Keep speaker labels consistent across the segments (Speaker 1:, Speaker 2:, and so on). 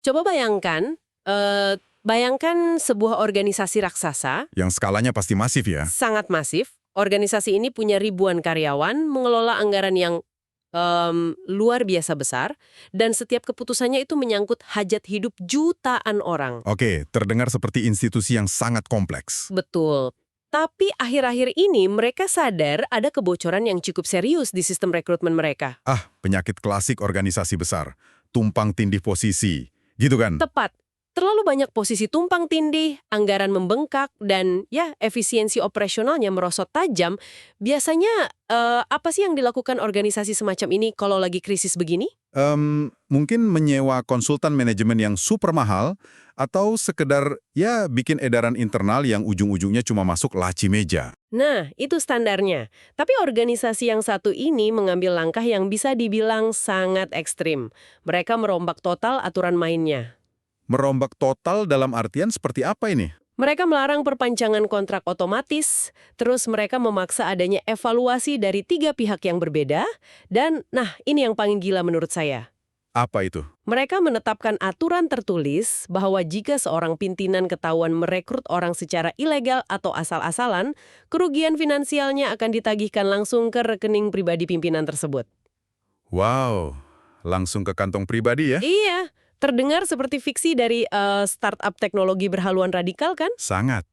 Speaker 1: Coba bayangkan sebuah organisasi raksasa,
Speaker 2: Yang skalanya pasti masif ya.
Speaker 1: sangat masif. Organisasi ini punya ribuan karyawan, mengelola anggaran yang luar biasa besar, dan setiap keputusannya itu menyangkut hajat hidup jutaan orang.
Speaker 2: Oke, terdengar seperti institusi yang sangat kompleks.
Speaker 1: Betul. Tapi akhir-akhir ini mereka sadar ada kebocoran yang cukup serius di sistem rekrutmen mereka.
Speaker 2: Penyakit klasik organisasi besar. Tumpang tindih posisi. Gitu kan?
Speaker 1: Tepat. Terlalu banyak posisi tumpang tindih, anggaran membengkak, dan ya efisiensi operasionalnya merosot tajam. Biasanya apa sih yang dilakukan organisasi semacam ini kalau lagi krisis begini?
Speaker 2: Mungkin menyewa konsultan manajemen yang super mahal, atau sekedar ya bikin edaran internal yang ujung-ujungnya cuma masuk laci meja.
Speaker 1: Nah, itu standarnya. Tapi organisasi yang satu ini mengambil langkah yang bisa dibilang sangat ekstrim. Mereka merombak total aturan mainnya.
Speaker 2: Merombak total dalam artian seperti apa ini?
Speaker 1: Mereka melarang perpanjangan kontrak otomatis, terus mereka memaksa adanya evaluasi dari 3 pihak yang berbeda, dan nah ini yang paling gila menurut saya.
Speaker 2: Apa itu?
Speaker 1: Mereka menetapkan aturan tertulis bahwa jika seorang pimpinan ketahuan merekrut orang secara ilegal atau asal-asalan, kerugian finansialnya akan ditagihkan langsung ke rekening pribadi pimpinan tersebut.
Speaker 2: Wow, langsung ke kantong pribadi ya?
Speaker 1: Iya, terdengar seperti fiksi dari startup teknologi berhaluan radikal kan?
Speaker 2: Sangat.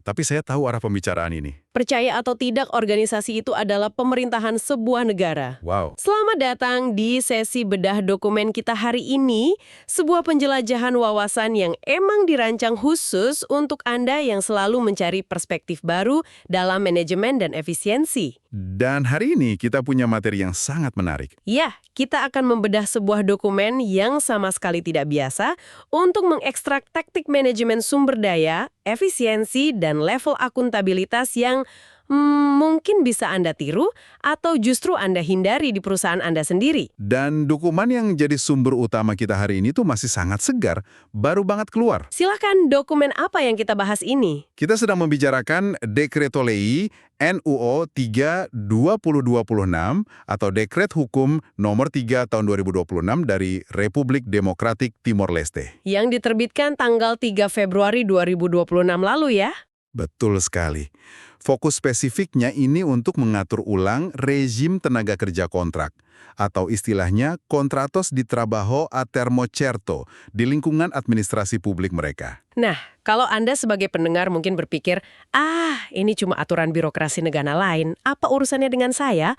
Speaker 2: Tapi saya tahu arah pembicaraan ini.
Speaker 1: Percaya atau tidak, organisasi itu adalah pemerintahan sebuah negara.
Speaker 2: Wow.
Speaker 1: Selamat datang di sesi bedah dokumen kita hari ini, sebuah penjelajahan wawasan yang emang dirancang khusus untuk Anda yang selalu mencari perspektif baru dalam manajemen dan efisiensi.
Speaker 2: Dan hari ini kita punya materi yang sangat menarik.
Speaker 1: Ya, kita akan membedah sebuah dokumen yang sama sekali tidak biasa untuk mengekstrak taktik manajemen sumber daya, efisiensi, dan level akuntabilitas yang mungkin bisa Anda tiru atau justru Anda hindari di perusahaan Anda sendiri.
Speaker 2: Dan dokumen yang jadi sumber utama kita hari ini tuh masih sangat segar, baru banget keluar.
Speaker 1: Silakan, dokumen apa yang kita bahas ini?
Speaker 2: Kita sedang membicarakan Dekreto Lei NUO 3/2026 atau Dekret Hukum Nomor 3 Tahun 2026 dari Republik Demokratik Timor Leste.
Speaker 1: Yang diterbitkan tanggal 3 Februari 2026 lalu ya?
Speaker 2: Betul sekali. Fokus spesifiknya ini untuk mengatur ulang rezim tenaga kerja kontrak, atau istilahnya Contratos di Trabajo a Termo Certo di lingkungan administrasi publik mereka.
Speaker 1: Nah, kalau Anda sebagai pendengar mungkin berpikir, ini cuma aturan birokrasi negara lain, apa urusannya dengan saya?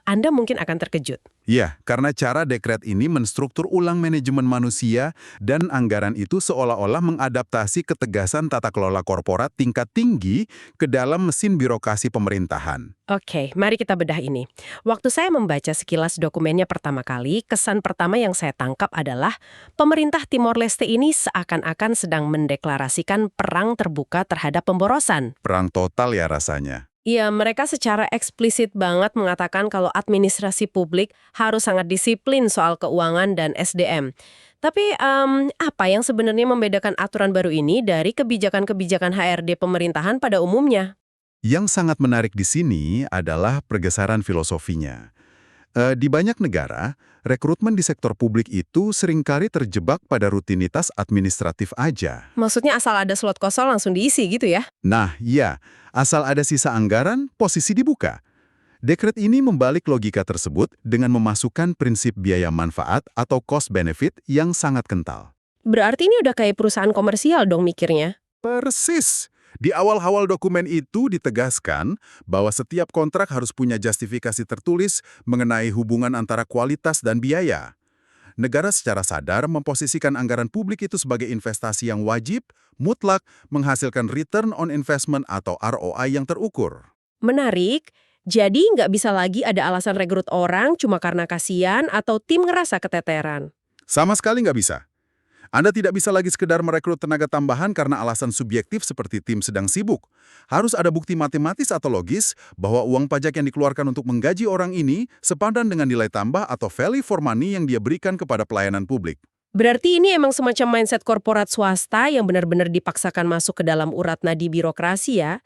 Speaker 1: Anda mungkin akan terkejut.
Speaker 2: Ya, karena cara dekret ini menstruktur ulang manajemen manusia dan anggaran itu seolah-olah mengadaptasi ketegasan tata kelola korporat tingkat tinggi ke dalam mesin birokrasi pemerintahan.
Speaker 1: Oke, mari kita bedah ini. Waktu saya membaca sekilas dokumennya pertama kali, kesan pertama yang saya tangkap adalah pemerintah Timor Leste ini seakan-akan sedang mendeklarasikan perang terbuka terhadap pemborosan.
Speaker 2: Perang total ya rasanya.
Speaker 1: Iya, mereka secara eksplisit banget mengatakan kalau administrasi publik harus sangat disiplin soal keuangan dan SDM. Tapi apa yang sebenarnya membedakan aturan baru ini dari kebijakan-kebijakan HRD pemerintahan pada umumnya?
Speaker 2: Yang sangat menarik di sini adalah pergeseran filosofinya. Di banyak negara, rekrutmen di sektor publik itu seringkali terjebak pada rutinitas administratif aja.
Speaker 1: Maksudnya asal ada slot kosong langsung diisi gitu ya?
Speaker 2: Nah, iya, asal ada sisa anggaran, posisi dibuka. Dekret ini membalik logika tersebut dengan memasukkan prinsip biaya manfaat atau cost benefit yang sangat kental.
Speaker 1: Berarti ini udah kayak perusahaan komersial dong mikirnya.
Speaker 2: Persis. Di awal-awal dokumen itu ditegaskan bahwa setiap kontrak harus punya justifikasi tertulis mengenai hubungan antara kualitas dan biaya. Negara secara sadar memposisikan anggaran publik itu sebagai investasi yang wajib, mutlak, menghasilkan return on investment atau ROI yang terukur.
Speaker 1: Menarik. Jadi nggak bisa lagi ada alasan rekrut orang cuma karena kasihan atau tim ngerasa keteteran.
Speaker 2: Sama sekali nggak bisa. Anda tidak bisa lagi sekedar merekrut tenaga tambahan karena alasan subjektif seperti tim sedang sibuk. Harus ada bukti matematis atau logis bahwa uang pajak yang dikeluarkan untuk menggaji orang ini sepadan dengan nilai tambah atau value for money yang dia berikan kepada pelayanan publik.
Speaker 1: Berarti ini emang semacam mindset korporat swasta yang benar-benar dipaksakan masuk ke dalam urat nadi birokrasi ya.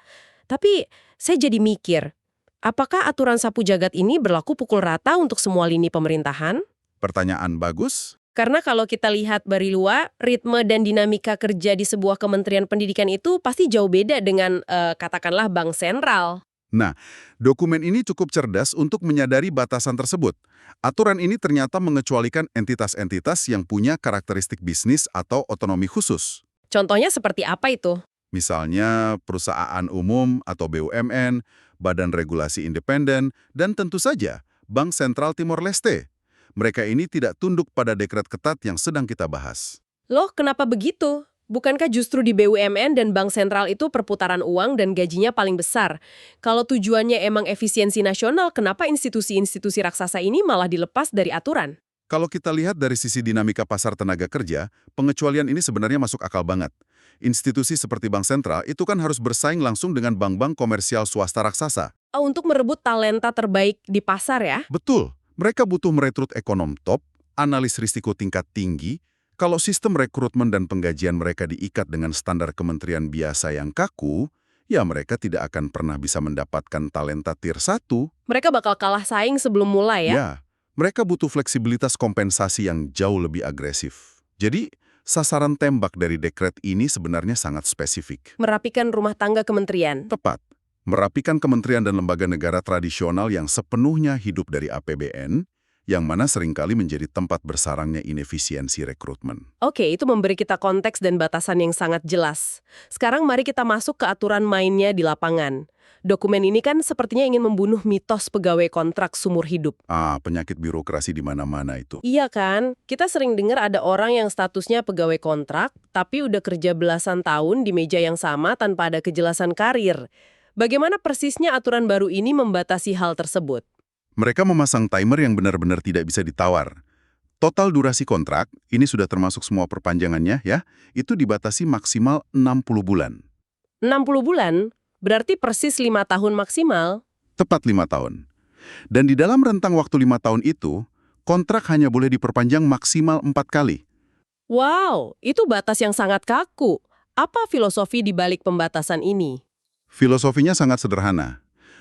Speaker 1: Tapi saya jadi mikir, apakah aturan sapu jagat ini berlaku pukul rata untuk semua lini pemerintahan?
Speaker 2: Pertanyaan bagus.
Speaker 1: Karena kalau kita lihat dari luar, ritme dan dinamika kerja di sebuah kementerian pendidikan itu pasti jauh beda dengan katakanlah bank sentral.
Speaker 2: Nah, dokumen ini cukup cerdas untuk menyadari batasan tersebut. Aturan ini ternyata mengecualikan entitas-entitas yang punya karakteristik bisnis atau otonomi khusus.
Speaker 1: Contohnya seperti apa itu?
Speaker 2: Misalnya perusahaan umum atau BUMN, Badan Regulasi Independen, dan tentu saja Bank Sentral Timor Leste. Mereka ini tidak tunduk pada dekret ketat yang sedang kita bahas.
Speaker 1: Loh, kenapa begitu? Bukankah justru di BUMN dan bank sentral itu perputaran uang dan gajinya paling besar? Kalau tujuannya emang efisiensi nasional, kenapa institusi-institusi raksasa ini malah dilepas dari aturan?
Speaker 2: Kalau kita lihat dari sisi dinamika pasar tenaga kerja, pengecualian ini sebenarnya masuk akal banget. Institusi seperti Bank Sentral itu kan harus bersaing langsung dengan bank-bank komersial swasta raksasa.
Speaker 1: Untuk merebut talenta terbaik di pasar ya?
Speaker 2: Betul, mereka butuh merekrut ekonom top, analis risiko tingkat tinggi. Kalau sistem rekrutmen dan penggajian mereka diikat dengan standar kementerian biasa yang kaku, ya mereka tidak akan pernah bisa mendapatkan talenta tier 1.
Speaker 1: Mereka bakal kalah saing sebelum mulai ya?
Speaker 2: Ya, mereka butuh fleksibilitas kompensasi yang jauh lebih agresif. Jadi, sasaran tembak dari dekret ini sebenarnya sangat spesifik.
Speaker 1: Merapikan rumah tangga kementerian.
Speaker 2: Tepat, merapikan kementerian dan lembaga negara tradisional yang sepenuhnya hidup dari APBN, yang mana seringkali menjadi tempat bersarangnya inefisiensi rekrutmen.
Speaker 1: Oke, itu memberi kita konteks dan batasan yang sangat jelas. Sekarang mari kita masuk ke aturan mainnya di lapangan. Dokumen ini kan sepertinya ingin membunuh mitos pegawai kontrak seumur hidup.
Speaker 2: Penyakit birokrasi di mana-mana itu.
Speaker 1: Iya kan? Kita sering dengar ada orang yang statusnya pegawai kontrak, tapi udah kerja belasan tahun di meja yang sama tanpa ada kejelasan karir. Bagaimana persisnya aturan baru ini membatasi hal tersebut?
Speaker 2: Mereka memasang timer yang benar-benar tidak bisa ditawar. Total durasi kontrak, ini sudah termasuk semua perpanjangannya ya, itu dibatasi maksimal 60 bulan.
Speaker 1: 60 bulan? Berarti persis 5 tahun maksimal?
Speaker 2: Tepat 5 tahun. Dan di dalam rentang waktu 5 tahun itu, kontrak hanya boleh diperpanjang maksimal 4 kali.
Speaker 1: Wow, itu batas yang sangat kaku. Apa filosofi di balik pembatasan ini?
Speaker 2: Filosofinya sangat sederhana.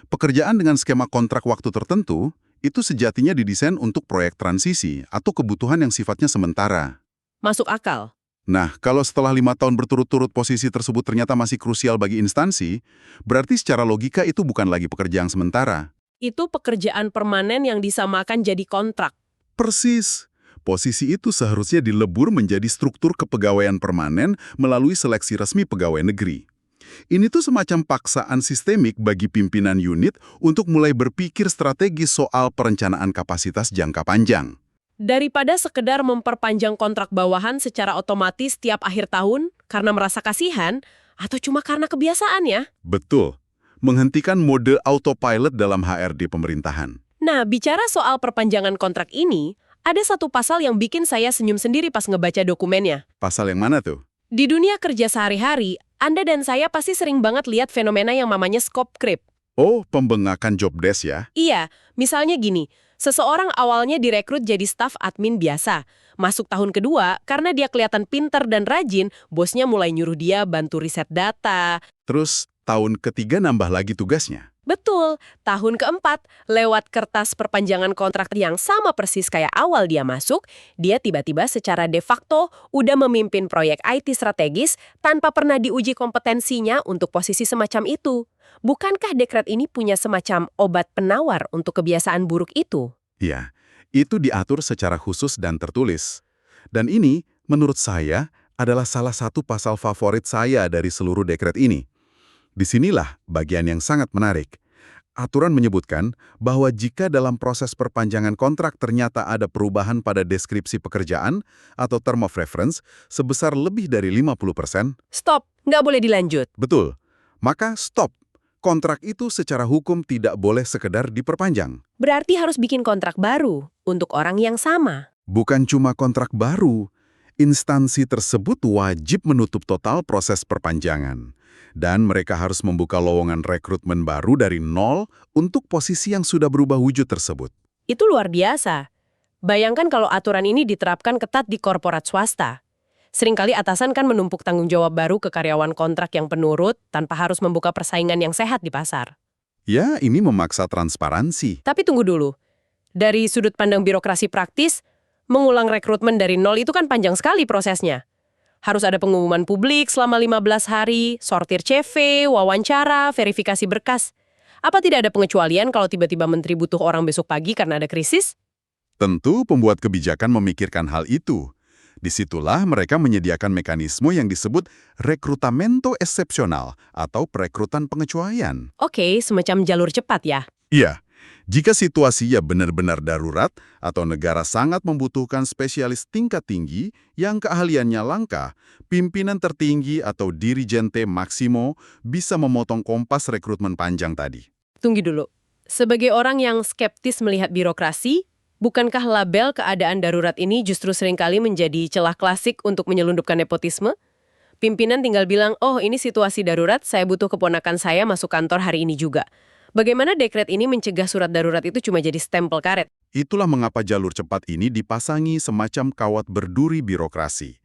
Speaker 2: Pekerjaan dengan skema kontrak waktu tertentu, itu sejatinya didesain untuk proyek transisi atau kebutuhan yang sifatnya sementara.
Speaker 1: Masuk akal.
Speaker 2: Nah, kalau setelah 5 tahun berturut-turut posisi tersebut ternyata masih krusial bagi instansi, berarti secara logika itu bukan lagi pekerjaan sementara.
Speaker 1: Itu pekerjaan permanen yang disamakan jadi kontrak.
Speaker 2: Persis. Posisi itu seharusnya dilebur menjadi struktur kepegawaian permanen melalui seleksi resmi pegawai negeri. Ini tuh semacam paksaan sistemik bagi pimpinan unit untuk mulai berpikir strategis soal perencanaan kapasitas jangka panjang.
Speaker 1: Daripada sekedar memperpanjang kontrak bawahan secara otomatis tiap akhir tahun karena merasa kasihan, atau cuma karena kebiasaan ya?
Speaker 2: Betul. Menghentikan mode autopilot dalam HRD pemerintahan.
Speaker 1: Nah, bicara soal perpanjangan kontrak ini, ada satu pasal yang bikin saya senyum sendiri pas ngebaca dokumennya.
Speaker 2: Pasal yang mana tuh?
Speaker 1: Di dunia kerja sehari-hari, Anda dan saya pasti sering banget lihat fenomena yang namanya scope creep.
Speaker 2: Oh, pembengakan job desk ya?
Speaker 1: Iya, misalnya gini, seseorang awalnya direkrut jadi staf admin biasa. Masuk tahun kedua, karena dia kelihatan pinter dan rajin, bosnya mulai nyuruh dia bantu riset data.
Speaker 2: Terus, tahun ketiga nambah lagi tugasnya.
Speaker 1: Betul, tahun keempat, lewat kertas perpanjangan kontrak yang sama persis kayak awal dia masuk, dia tiba-tiba secara de facto udah memimpin proyek IT strategis tanpa pernah diuji kompetensinya untuk posisi semacam itu. Bukankah dekret ini punya semacam obat penawar untuk kebiasaan buruk itu?
Speaker 2: Iya, itu diatur secara khusus dan tertulis. Dan ini, menurut saya, adalah salah satu pasal favorit saya dari seluruh dekret ini. Disinilah bagian yang sangat menarik. Aturan menyebutkan bahwa jika dalam proses perpanjangan kontrak ternyata ada perubahan pada deskripsi pekerjaan atau term of reference sebesar lebih dari 50%,
Speaker 1: Stop, nggak boleh dilanjut.
Speaker 2: betul, maka stop. Kontrak itu secara hukum tidak boleh sekedar diperpanjang.
Speaker 1: Berarti harus bikin kontrak baru untuk orang yang sama.
Speaker 2: Bukan cuma kontrak baru, instansi tersebut wajib menutup total proses perpanjangan. Dan mereka harus membuka lowongan rekrutmen baru dari nol untuk posisi yang sudah berubah wujud tersebut.
Speaker 1: Itu luar biasa. Bayangkan kalau aturan ini diterapkan ketat di korporat swasta. Seringkali atasan kan menumpuk tanggung jawab baru ke karyawan kontrak yang penurut tanpa harus membuka persaingan yang sehat di pasar.
Speaker 2: Ya, ini memaksa transparansi.
Speaker 1: Tapi tunggu dulu. Dari sudut pandang birokrasi praktis, Mengulang rekrutmen dari nol itu kan panjang sekali prosesnya. Harus ada pengumuman publik selama 15 hari, sortir CV, wawancara, verifikasi berkas. Apa tidak ada pengecualian kalau tiba-tiba menteri butuh orang besok pagi karena ada krisis?
Speaker 2: Tentu pembuat kebijakan memikirkan hal itu. Disitulah mereka menyediakan mekanisme yang disebut rekrutamento eksepsional atau perekrutan pengecualian.
Speaker 1: Oke, semacam jalur cepat ya.
Speaker 2: Iya, jika situasinya benar-benar darurat atau negara sangat membutuhkan spesialis tingkat tinggi yang keahliannya langka, pimpinan tertinggi atau dirigente maksimo bisa memotong kompas rekrutmen panjang tadi.
Speaker 1: Tunggu dulu. Sebagai orang yang skeptis melihat birokrasi, bukankah label keadaan darurat ini justru seringkali menjadi celah klasik untuk menyelundupkan nepotisme? Pimpinan tinggal bilang, oh ini situasi darurat, saya butuh keponakan saya masuk kantor hari ini juga. Bagaimana dekret ini mencegah surat darurat itu cuma jadi stempel karet?
Speaker 2: Itulah mengapa jalur cepat ini dipasangi semacam kawat berduri birokrasi.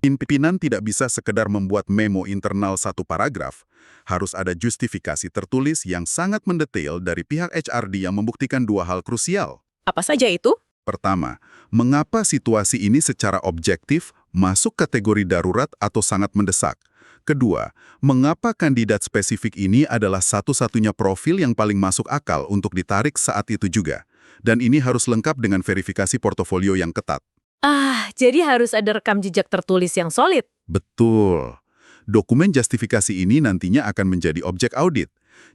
Speaker 2: Pimpinan tidak bisa sekedar membuat memo internal satu paragraf. Harus ada justifikasi tertulis yang sangat mendetail dari pihak HRD yang membuktikan dua hal krusial.
Speaker 1: Apa saja itu?
Speaker 2: Pertama, mengapa situasi ini secara objektif masuk kategori darurat atau sangat mendesak? Kedua, mengapa kandidat spesifik ini adalah satu-satunya profil yang paling masuk akal untuk ditarik saat itu juga? Dan ini harus lengkap dengan verifikasi portofolio yang ketat.
Speaker 1: Jadi harus ada rekam jejak tertulis yang solid.
Speaker 2: Betul. Dokumen justifikasi ini nantinya akan menjadi objek audit.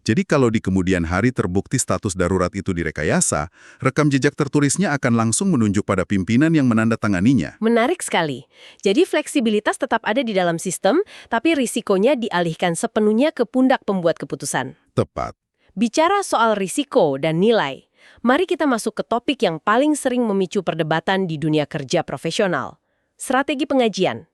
Speaker 2: Jadi kalau di kemudian hari terbukti status darurat itu direkayasa, rekam jejak tertulisnya akan langsung menunjuk pada pimpinan yang menandatanganinya.
Speaker 1: Menarik sekali. Jadi fleksibilitas tetap ada di dalam sistem, tapi risikonya dialihkan sepenuhnya ke pundak pembuat keputusan.
Speaker 2: Tepat.
Speaker 1: Bicara soal risiko dan nilai, mari kita masuk ke topik yang paling sering memicu perdebatan di dunia kerja profesional. Strategi pengajian.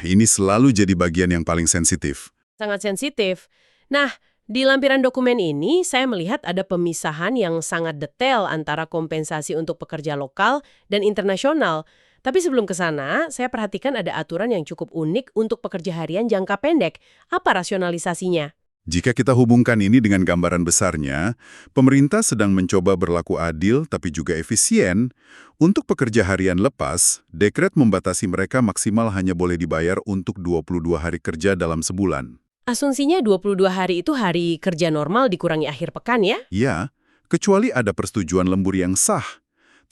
Speaker 2: Ini selalu jadi bagian yang paling sensitif.
Speaker 1: Sangat sensitif. Nah, di lampiran dokumen ini, saya melihat ada pemisahan yang sangat detail antara kompensasi untuk pekerja lokal dan internasional. Tapi sebelum ke sana, saya perhatikan ada aturan yang cukup unik untuk pekerja harian jangka pendek. Apa rasionalisasinya?
Speaker 2: Jika kita hubungkan ini dengan gambaran besarnya, pemerintah sedang mencoba berlaku adil tapi juga efisien. Untuk pekerja harian lepas, dekret membatasi mereka maksimal hanya boleh dibayar untuk 22 hari kerja dalam sebulan.
Speaker 1: Asumsinya 22 hari itu hari kerja normal dikurangi akhir pekan ya?
Speaker 2: Ya, kecuali ada persetujuan lembur yang sah.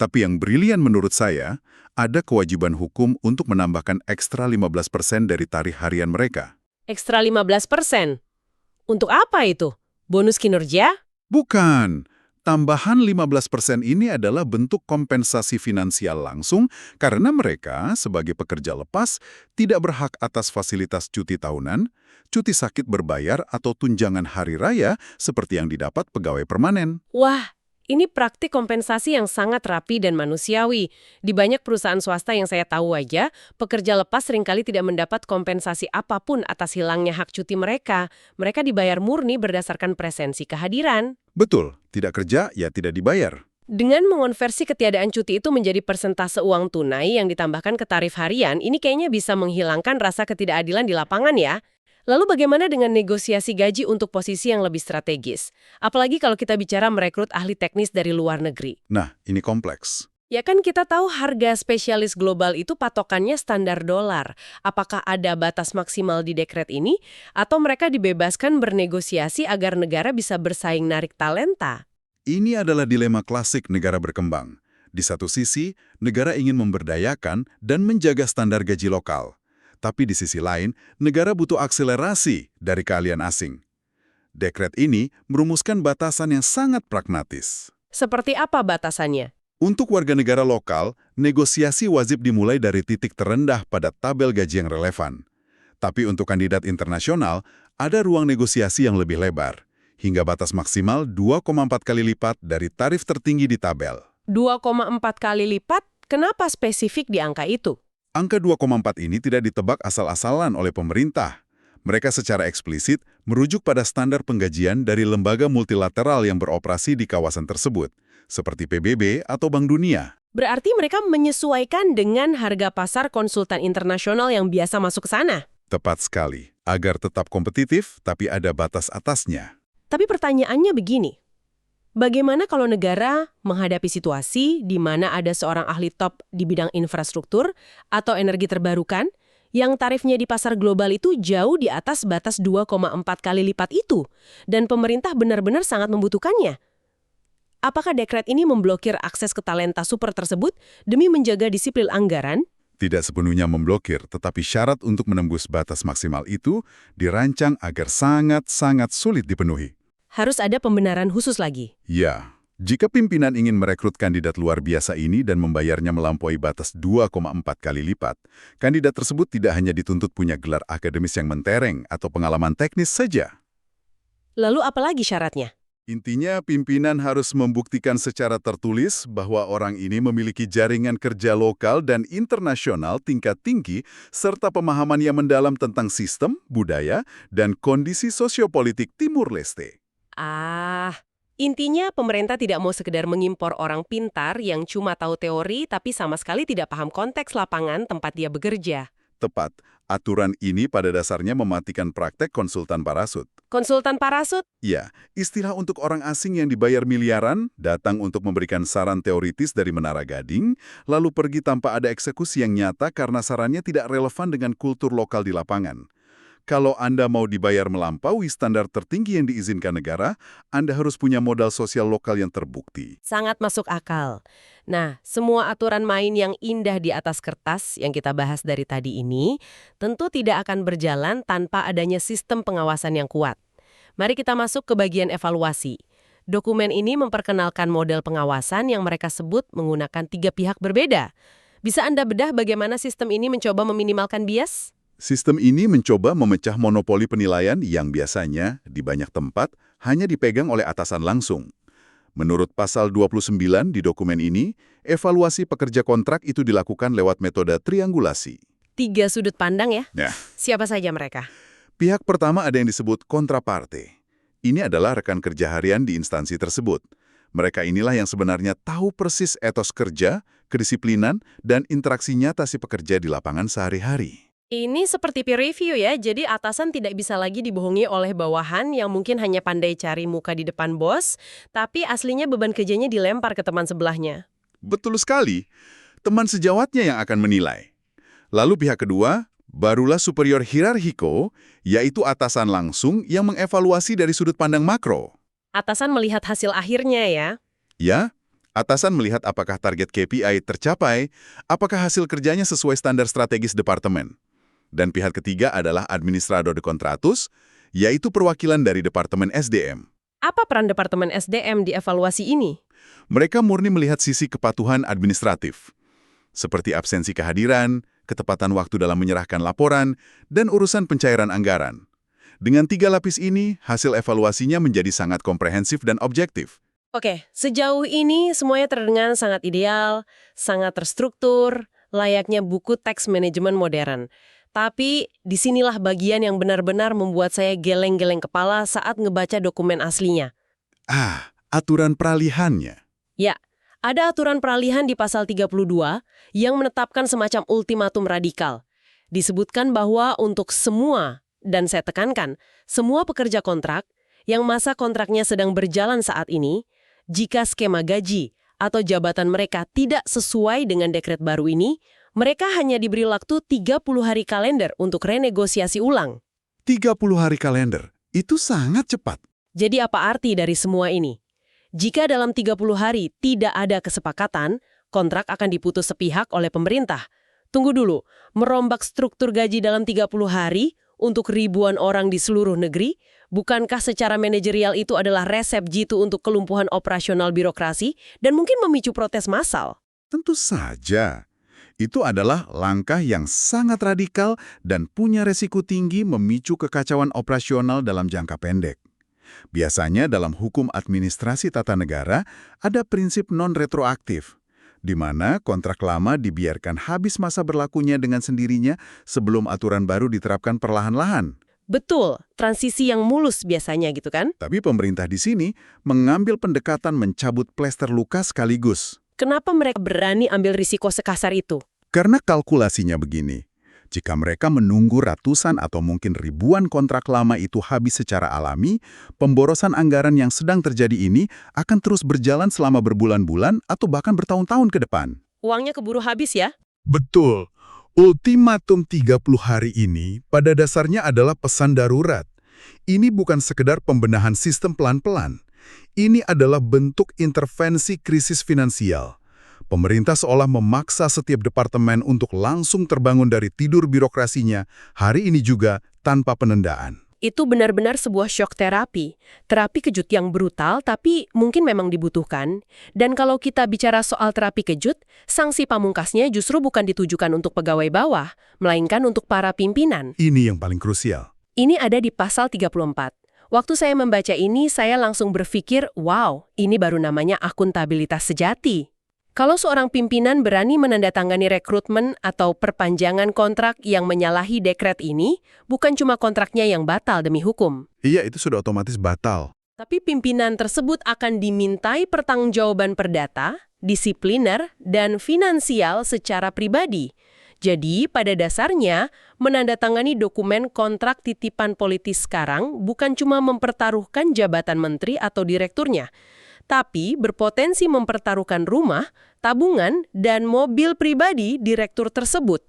Speaker 2: Tapi yang brilian menurut saya, ada kewajiban hukum untuk menambahkan ekstra 15% dari tarikh harian mereka.
Speaker 1: Ekstra 15%? Untuk apa itu? Bonus kinerja?
Speaker 2: Bukan. Tambahan 15% ini adalah bentuk kompensasi finansial langsung karena mereka, sebagai pekerja lepas, tidak berhak atas fasilitas cuti tahunan, cuti sakit berbayar atau tunjangan hari raya seperti yang didapat pegawai permanen.
Speaker 1: Wah, ini praktik kompensasi yang sangat rapi dan manusiawi. Di banyak perusahaan swasta yang saya tahu aja, pekerja lepas seringkali tidak mendapat kompensasi apapun atas hilangnya hak cuti mereka. Mereka dibayar murni berdasarkan presensi kehadiran.
Speaker 2: Betul, tidak kerja ya tidak dibayar.
Speaker 1: Dengan mengonversi ketiadaan cuti itu menjadi persentase uang tunai yang ditambahkan ke tarif harian, ini kayaknya bisa menghilangkan rasa ketidakadilan di lapangan ya. Lalu bagaimana dengan negosiasi gaji untuk posisi yang lebih strategis? Apalagi kalau kita bicara merekrut ahli teknis dari luar negeri.
Speaker 2: Nah, ini kompleks.
Speaker 1: Ya kan kita tahu harga spesialis global itu patokannya standar dolar. Apakah ada batas maksimal di dekret ini? Atau mereka dibebaskan bernegosiasi agar negara bisa bersaing narik talenta?
Speaker 2: Ini adalah dilema klasik negara berkembang. Di satu sisi, negara ingin memberdayakan dan menjaga standar gaji lokal. Tapi di sisi lain, negara butuh akselerasi dari keahlian asing. Dekret ini merumuskan batasan yang sangat pragmatis.
Speaker 1: Seperti apa batasannya?
Speaker 2: Untuk warga negara lokal, negosiasi wajib dimulai dari titik terendah pada tabel gaji yang relevan. Tapi untuk kandidat internasional, ada ruang negosiasi yang lebih lebar, hingga batas maksimal 2,4 kali lipat dari tarif tertinggi di tabel.
Speaker 1: 2,4 kali lipat? Kenapa spesifik di angka itu?
Speaker 2: Angka 2,4 ini tidak ditebak asal-asalan oleh pemerintah. Mereka secara eksplisit merujuk pada standar penggajian dari lembaga multilateral yang beroperasi di kawasan tersebut, seperti PBB atau Bank Dunia.
Speaker 1: Berarti mereka menyesuaikan dengan harga pasar konsultan internasional yang biasa masuk ke sana?
Speaker 2: Tepat sekali. Agar tetap kompetitif, tapi ada batas atasnya.
Speaker 1: Tapi pertanyaannya begini. Bagaimana kalau negara menghadapi situasi di mana ada seorang ahli top di bidang infrastruktur atau energi terbarukan yang tarifnya di pasar global itu jauh di atas batas 2,4 kali lipat itu dan pemerintah benar-benar sangat membutuhkannya? Apakah dekret ini memblokir akses ke talenta super tersebut demi menjaga disiplin anggaran?
Speaker 2: Tidak sepenuhnya memblokir, tetapi syarat untuk menembus batas maksimal itu dirancang agar sangat-sangat sulit dipenuhi.
Speaker 1: Harus ada pembenaran khusus lagi.
Speaker 2: Ya, jika pimpinan ingin merekrut kandidat luar biasa ini dan membayarnya melampaui batas 2,4 kali lipat, kandidat tersebut tidak hanya dituntut punya gelar akademis yang mentereng atau pengalaman teknis saja.
Speaker 1: Lalu apalagi syaratnya?
Speaker 2: Intinya, pimpinan harus membuktikan secara tertulis bahwa orang ini memiliki jaringan kerja lokal dan internasional tingkat tinggi serta pemahaman yang mendalam tentang sistem, budaya, dan kondisi sosiopolitik Timur Leste.
Speaker 1: Intinya pemerintah tidak mau sekedar mengimpor orang pintar yang cuma tahu teori tapi sama sekali tidak paham konteks lapangan tempat dia bekerja.
Speaker 2: Tepat, aturan ini pada dasarnya mematikan praktek konsultan parasut.
Speaker 1: Konsultan parasut?
Speaker 2: Ya, istilah untuk orang asing yang dibayar miliaran, datang untuk memberikan saran teoritis dari Menara Gading, lalu pergi tanpa ada eksekusi yang nyata karena sarannya tidak relevan dengan kultur lokal di lapangan. Kalau Anda mau dibayar melampaui standar tertinggi yang diizinkan negara, Anda harus punya modal sosial lokal yang terbukti.
Speaker 1: Sangat masuk akal. Nah, semua aturan main yang indah di atas kertas yang kita bahas dari tadi ini tentu tidak akan berjalan tanpa adanya sistem pengawasan yang kuat. Mari kita masuk ke bagian evaluasi. Dokumen ini memperkenalkan model pengawasan yang mereka sebut menggunakan 3 pihak berbeda. Bisa Anda bedah bagaimana sistem ini mencoba meminimalkan bias?
Speaker 2: Sistem ini mencoba memecah monopoli penilaian yang biasanya, di banyak tempat, hanya dipegang oleh atasan langsung. Menurut pasal 29 di dokumen ini, evaluasi pekerja kontrak itu dilakukan lewat metode triangulasi.
Speaker 1: 3 sudut pandang ya?
Speaker 2: Nah,
Speaker 1: Siapa saja mereka?
Speaker 2: pihak pertama ada yang disebut kontraparte. Ini adalah rekan kerja harian di instansi tersebut. Mereka inilah yang sebenarnya tahu persis etos kerja, kedisiplinan, dan interaksi nyata si pekerja di lapangan sehari-hari.
Speaker 1: Ini seperti peer review ya, jadi atasan tidak bisa lagi dibohongi oleh bawahan yang mungkin hanya pandai cari muka di depan bos, tapi aslinya beban kerjanya dilempar ke teman sebelahnya.
Speaker 2: Betul sekali. Teman sejawatnya yang akan menilai. Lalu pihak kedua, barulah superior hierarkiko, yaitu atasan langsung yang mengevaluasi dari sudut pandang makro.
Speaker 1: Atasan melihat hasil akhirnya ya.
Speaker 2: Ya, atasan melihat apakah target KPI tercapai, apakah hasil kerjanya sesuai standar strategis departemen. Dan pihak ketiga adalah administrador de contratus, yaitu perwakilan dari Departemen SDM.
Speaker 1: Apa peran Departemen SDM di evaluasi ini?
Speaker 2: Mereka murni melihat sisi kepatuhan administratif, seperti absensi kehadiran, ketepatan waktu dalam menyerahkan laporan, dan urusan pencairan anggaran. Dengan 3 lapis ini, hasil evaluasinya menjadi sangat komprehensif dan objektif.
Speaker 1: Oke, sejauh ini semuanya terdengar sangat ideal, sangat terstruktur, layaknya buku teks manajemen modern. Tapi disinilah bagian yang benar-benar membuat saya geleng-geleng kepala saat ngebaca dokumen aslinya.
Speaker 2: Aturan peralihannya.
Speaker 1: Ya, ada aturan peralihan di pasal 32 yang menetapkan semacam ultimatum radikal. Disebutkan bahwa untuk semua, dan saya tekankan, semua pekerja kontrak yang masa kontraknya sedang berjalan saat ini, jika skema gaji atau jabatan mereka tidak sesuai dengan dekret baru ini, mereka hanya diberi waktu 30 hari kalender untuk renegosiasi ulang.
Speaker 2: 30 hari kalender, itu sangat cepat.
Speaker 1: Jadi apa arti dari semua ini? Jika dalam 30 hari tidak ada kesepakatan, kontrak akan diputus sepihak oleh pemerintah. Tunggu dulu, merombak struktur gaji dalam 30 hari untuk ribuan orang di seluruh negeri, bukankah secara manajerial itu adalah resep jitu untuk kelumpuhan operasional birokrasi dan mungkin memicu protes massal?
Speaker 2: Tentu saja. Itu adalah langkah yang sangat radikal dan punya resiko tinggi memicu kekacauan operasional dalam jangka pendek. Biasanya dalam hukum administrasi tata negara ada prinsip non-retroaktif, di mana kontrak lama dibiarkan habis masa berlakunya dengan sendirinya sebelum aturan baru diterapkan perlahan-lahan.
Speaker 1: Betul, transisi yang mulus biasanya gitu kan?
Speaker 2: Tapi pemerintah di sini mengambil pendekatan mencabut plester luka sekaligus.
Speaker 1: Kenapa mereka berani ambil risiko sekasar itu?
Speaker 2: Karena kalkulasinya begini, Jika mereka menunggu ratusan atau mungkin ribuan kontrak lama itu habis secara alami, pemborosan anggaran yang sedang terjadi ini akan terus berjalan selama berbulan-bulan atau bahkan bertahun-tahun ke depan.
Speaker 1: Uangnya keburu habis ya?
Speaker 3: Betul. Ultimatum 30 hari ini pada dasarnya adalah pesan darurat. Ini bukan sekedar pembenahan sistem pelan-pelan. Ini adalah bentuk intervensi krisis finansial. Pemerintah seolah memaksa setiap departemen untuk langsung terbangun dari tidur birokrasinya hari ini juga tanpa penundaan.
Speaker 1: Itu benar-benar sebuah shock terapi. Terapi kejut yang brutal tapi mungkin memang dibutuhkan. Dan kalau kita bicara soal terapi kejut, sanksi pamungkasnya justru bukan ditujukan untuk pegawai bawah, melainkan untuk para pimpinan.
Speaker 3: Ini yang paling krusial.
Speaker 1: Ini ada di pasal 34. Waktu saya membaca ini, saya langsung berpikir, wow, ini baru namanya akuntabilitas sejati. Kalau seorang pimpinan berani menandatangani rekrutmen atau perpanjangan kontrak yang menyalahi dekret ini, bukan cuma kontraknya yang batal demi hukum.
Speaker 2: Iya, itu sudah otomatis batal.
Speaker 1: Tapi pimpinan tersebut akan dimintai pertanggungjawaban perdata, disipliner, dan finansial secara pribadi. Jadi, pada dasarnya, menandatangani dokumen kontrak titipan politis sekarang bukan cuma mempertaruhkan jabatan menteri atau direkturnya, tapi berpotensi mempertaruhkan rumah, tabungan, dan mobil pribadi direktur tersebut.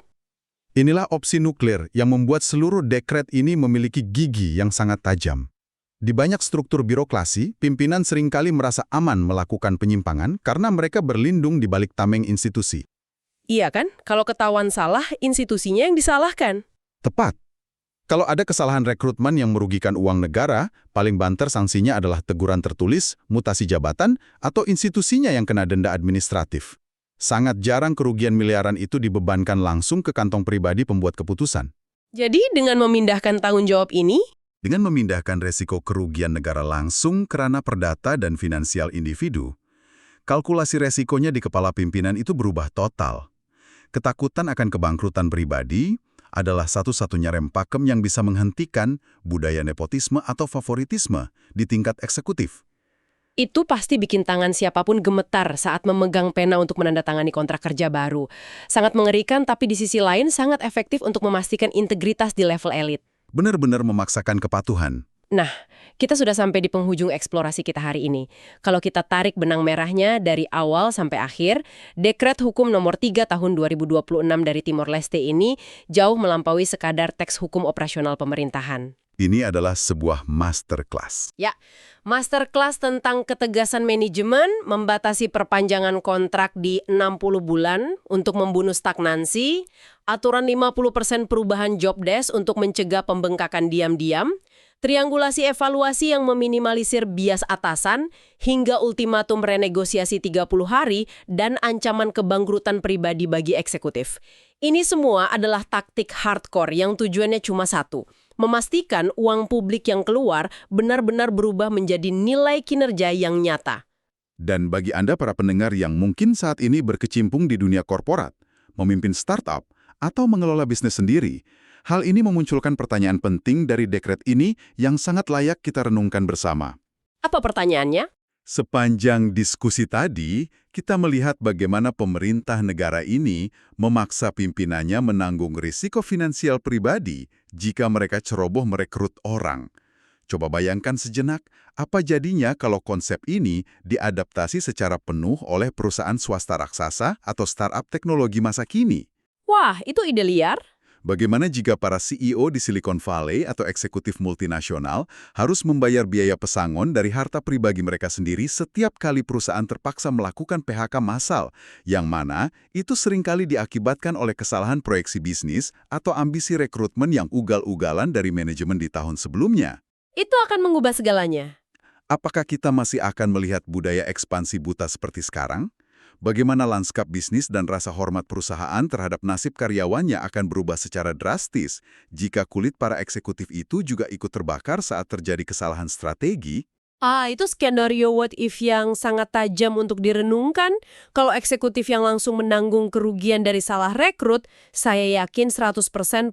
Speaker 2: Inilah opsi nuklir yang membuat seluruh dekret ini memiliki gigi yang sangat tajam. Di banyak struktur birokrasi, pimpinan seringkali merasa aman melakukan penyimpangan karena mereka berlindung di balik tameng institusi.
Speaker 1: Iya kan? Kalau ketahuan salah, institusinya yang disalahkan.
Speaker 2: Tepat. Kalau ada kesalahan rekrutmen yang merugikan uang negara, paling banter sanksinya adalah teguran tertulis, mutasi jabatan, atau institusinya yang kena denda administratif. Sangat jarang kerugian miliaran itu dibebankan langsung ke kantong pribadi pembuat keputusan.
Speaker 1: Jadi, dengan memindahkan tanggung jawab ini,
Speaker 2: Dengan memindahkan resiko kerugian negara langsung ke ranah perdata dan finansial individu, kalkulasi resikonya di kepala pimpinan itu berubah total. Ketakutan akan kebangkrutan pribadi adalah satu-satunya rem pakem yang bisa menghentikan budaya nepotisme atau favoritisme di tingkat eksekutif.
Speaker 1: itu pasti bikin tangan siapapun gemetar saat memegang pena untuk menandatangani kontrak kerja baru. Sangat mengerikan, tapi di sisi lain sangat efektif untuk memastikan integritas di level elit.
Speaker 2: Benar-benar memaksakan kepatuhan.
Speaker 1: Nah, kita sudah sampai di penghujung eksplorasi kita hari ini. Kalau kita tarik benang merahnya dari awal sampai akhir, Dekret Hukum Nomor 3 Tahun 2026 dari Timor Leste ini jauh melampaui sekadar teks hukum operasional pemerintahan.
Speaker 2: Ini adalah sebuah masterclass.
Speaker 1: Ya, masterclass tentang ketegasan manajemen, membatasi perpanjangan kontrak di 60 bulan untuk membunuh stagnansi, aturan 50% perubahan job desk untuk mencegah pembengkakan diam-diam, triangulasi evaluasi yang meminimalisir bias atasan, hingga ultimatum renegosiasi 30 hari dan ancaman kebangkrutan pribadi bagi eksekutif. Ini semua adalah taktik hardcore yang tujuannya cuma satu, memastikan uang publik yang keluar benar-benar berubah menjadi nilai kinerja yang nyata.
Speaker 2: Dan bagi Anda para pendengar yang mungkin saat ini berkecimpung di dunia korporat, memimpin startup, atau mengelola bisnis sendiri, hal ini memunculkan pertanyaan penting dari dekret ini yang sangat layak kita renungkan bersama.
Speaker 1: Apa pertanyaannya?
Speaker 2: Sepanjang diskusi tadi, kita melihat bagaimana pemerintah negara ini memaksa pimpinannya menanggung risiko finansial pribadi jika mereka ceroboh merekrut orang. Coba bayangkan sejenak, apa jadinya kalau konsep ini diadaptasi secara penuh oleh perusahaan swasta raksasa atau startup teknologi masa kini?
Speaker 1: Wah, itu ide liar.
Speaker 2: Bagaimana jika para CEO di Silicon Valley atau eksekutif multinasional harus membayar biaya pesangon dari harta pribadi mereka sendiri setiap kali perusahaan terpaksa melakukan PHK massal, yang mana itu seringkali diakibatkan oleh kesalahan proyeksi bisnis atau ambisi rekrutmen yang ugal-ugalan dari manajemen di tahun sebelumnya?
Speaker 1: Itu akan mengubah segalanya.
Speaker 2: Apakah kita masih akan melihat budaya ekspansi buta seperti sekarang? Bagaimana lanskap bisnis dan rasa hormat perusahaan terhadap nasib karyawannya akan berubah secara drastis jika kulit para eksekutif itu juga ikut terbakar saat terjadi kesalahan strategi?
Speaker 1: Itu skenario what if yang sangat tajam untuk direnungkan. Kalau eksekutif yang langsung menanggung kerugian dari salah rekrut, saya yakin 100%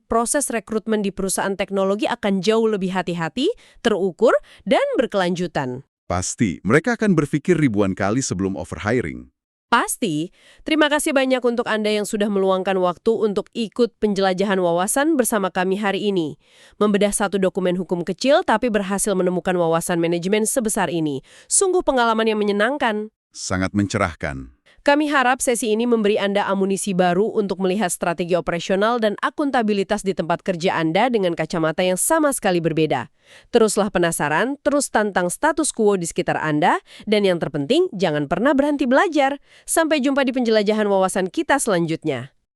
Speaker 1: proses rekrutmen di perusahaan teknologi akan jauh lebih hati-hati, terukur, dan berkelanjutan.
Speaker 2: Pasti, mereka akan berpikir ribuan kali sebelum overhiring.
Speaker 1: Pasti. Terima kasih banyak untuk Anda yang sudah meluangkan waktu untuk ikut penjelajahan wawasan bersama kami hari ini. Membedah satu dokumen hukum kecil tapi berhasil menemukan wawasan manajemen sebesar ini. Sungguh pengalaman yang menyenangkan.
Speaker 3: Sangat mencerahkan.
Speaker 1: Kami harap sesi ini memberi Anda amunisi baru untuk melihat strategi operasional dan akuntabilitas di tempat kerja Anda dengan kacamata yang sama sekali berbeda. Teruslah penasaran, terus tantang status quo di sekitar Anda, dan yang terpenting, jangan pernah berhenti belajar. Sampai jumpa di penjelajahan wawasan kita selanjutnya.